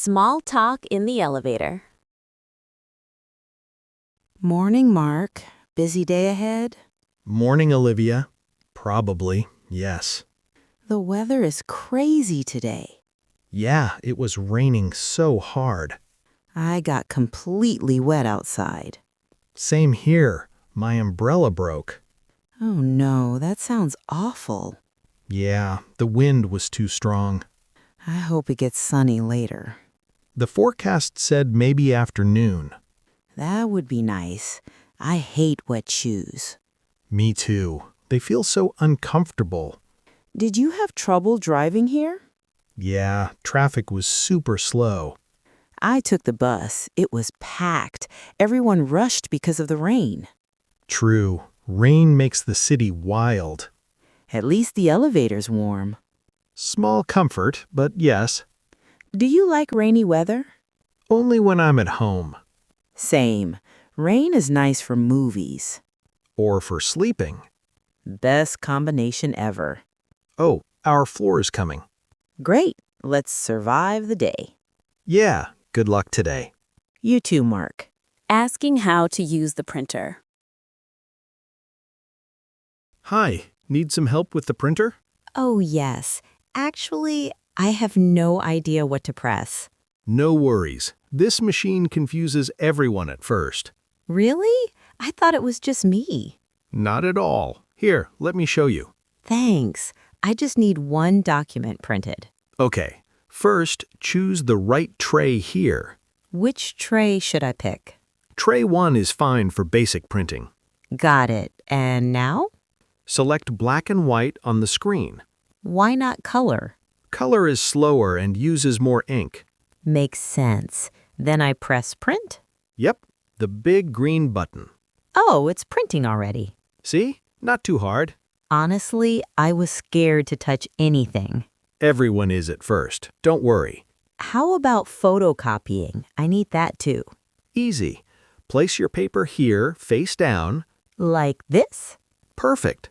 Small talk in the elevator. Morning, Mark. Busy day ahead? Morning, Olivia. Probably, yes. The weather is crazy today. Yeah, it was raining so hard. I got completely wet outside. Same here. My umbrella broke. Oh no, that sounds awful. Yeah, the wind was too strong. I hope it gets sunny later. The forecast said maybe afternoon. That would be nice. I hate wet shoes. Me too. They feel so uncomfortable. Did you have trouble driving here? Yeah, traffic was super slow. I took the bus. It was packed. Everyone rushed because of the rain. True. Rain makes the city wild. At least the elevator's warm. Small comfort, but yes. Do you like rainy weather? Only when I'm at home. Same. Rain is nice for movies. Or for sleeping. Best combination ever. Oh, our floor is coming. Great. Let's survive the day. Yeah, good luck today. You too, Mark. Asking how to use the printer. Hi, need some help with the printer? Oh, yes. Actually, I have no idea what to press. No worries. This machine confuses everyone at first. Really? I thought it was just me. Not at all. Here, let me show you. Thanks. I just need one document printed. Okay, first choose the right tray here. Which tray should I pick? Tray 1 is fine for basic printing. Got it. And now? Select black and white on the screen. Why not color? Color is slower and uses more ink. Makes sense. Then I press print? Yep, the big green button. Oh, it's printing already. See? Not too hard. Honestly, I was scared to touch anything. Everyone is at first. Don't worry. How about photocopying? I need that too. Easy. Place your paper here, face down. Like this? Perfect.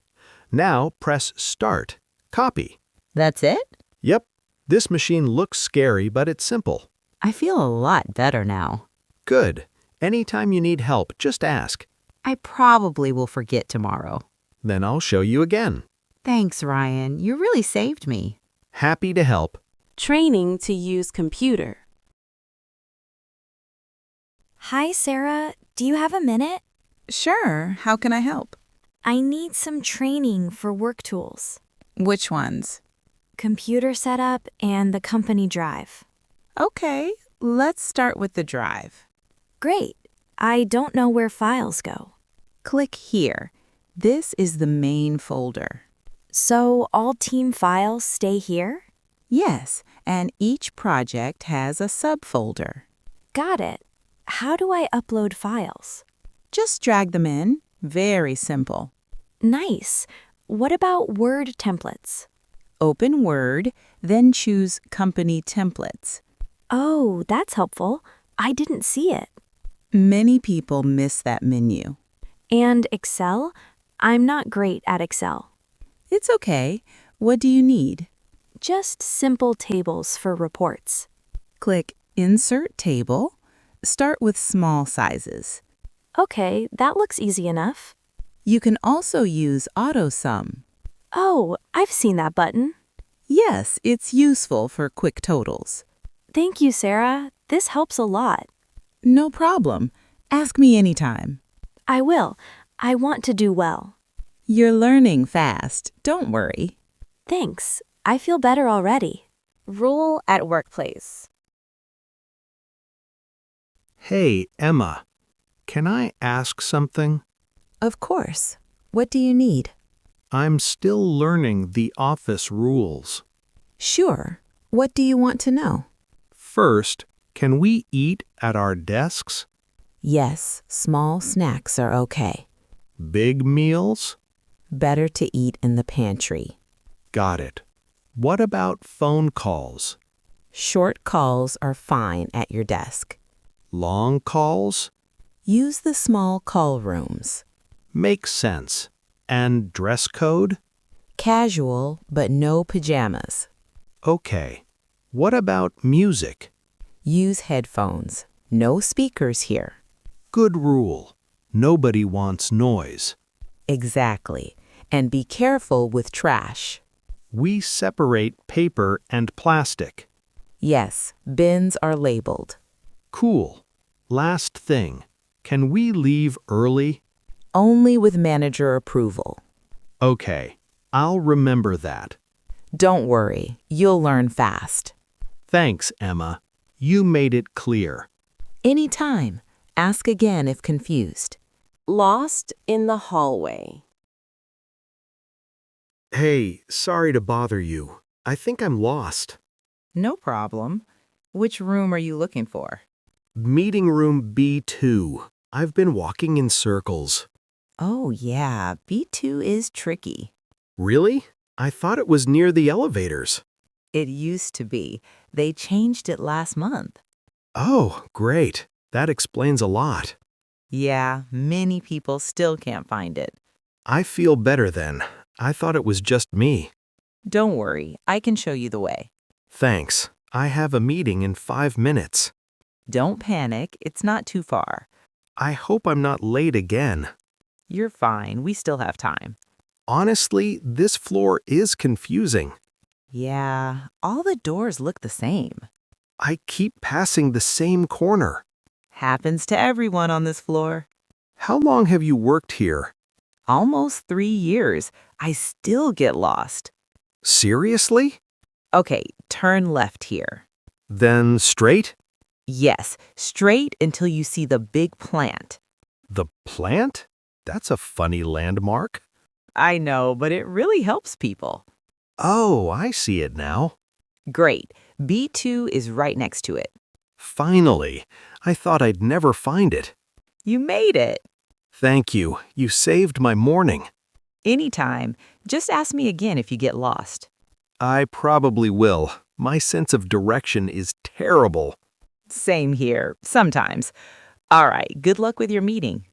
Now press Start. Copy. That's it? Yep. This machine looks scary, but it's simple. I feel a lot better now. Good. Anytime you need help, just ask. I probably will forget tomorrow. Then I'll show you again. Thanks, Ryan. You really saved me. Happy to help. Training to use computer. Hi, Sarah. Do you have a minute? Sure. How can I help? I need some training for work tools. Which ones? Computer setup and the company drive. Okay, let's start with the drive. Great. I don't know where files go. Click here. This is the main folder. So all team files stay here? Yes, and each project has a subfolder. Got it. How do I upload files? Just drag them in. Very simple. Nice. What about Word templates? Open Word, then choose Company Templates. Oh, that's helpful. I didn't see it. Many people miss that menu. And Excel? I'm not great at Excel. It's okay. What do you need? Just simple tables for reports. Click Insert Table. Start with small sizes. Okay, that looks easy enough. You can also use AutoSum. Oh, I've seen that button. Yes, it's useful for quick totals. Thank you, Sarah. This helps a lot. No problem. Ask me anytime. I will. I want to do well. You're learning fast. Don't worry. Thanks. I feel better already. Rule at workplace. Hey, Emma. Can I ask something? Of course. What do you need? I'm still learning the office rules. Sure. What do you want to know? First, can we eat at our desks? Yes, small snacks are okay. Big meals? Better to eat in the pantry. Got it. What about phone calls? Short calls are fine at your desk. Long calls? Use the small call rooms. Makes sense. And dress code? Casual, but no pajamas. Okay. What about music? Use headphones. No speakers here. Good rule. Nobody wants noise. Exactly. And be careful with trash. We separate paper and plastic. Yes, bins are labeled. Cool. Last thing. Can we leave early? Only with manager approval. Okay. I'll remember that. Don't worry, you'll learn fast. Thanks, Emma. You made it clear. Anytime. Ask again if confused. Lost in the hallway. Hey, sorry to bother you. I think I'm lost. No problem. Which room are you looking for? Meeting room B2. I've been walking in circles. Oh, yeah, B2 is tricky. Really? I thought it was near the elevators. It used to be. They changed it last month. Oh, great. That explains a lot. Yeah, many people still can't find it. I feel better then. I thought it was just me. Don't worry, I can show you the way. Thanks. I have a meeting in 5 minutes. Don't panic, it's not too far. I hope I'm not late again. You're fine, we still have time. Honestly, this floor is confusing. Yeah, all the doors look the same. I keep passing the same corner. Happens to everyone on this floor. How long have you worked here? Almost 3 years. I still get lost. Seriously? Okay, turn left here. Then straight? Yes, straight until you see the big plant. The plant? That's a funny landmark. I know, but it really helps people. Oh, I see it now. Great. B2 is right next to it. Finally. I thought I'd never find it. You made it. Thank you. You saved my morning. Anytime. Just ask me again if you get lost. I probably will. My sense of direction is terrible. Same here, sometimes. All right, good luck with your meeting.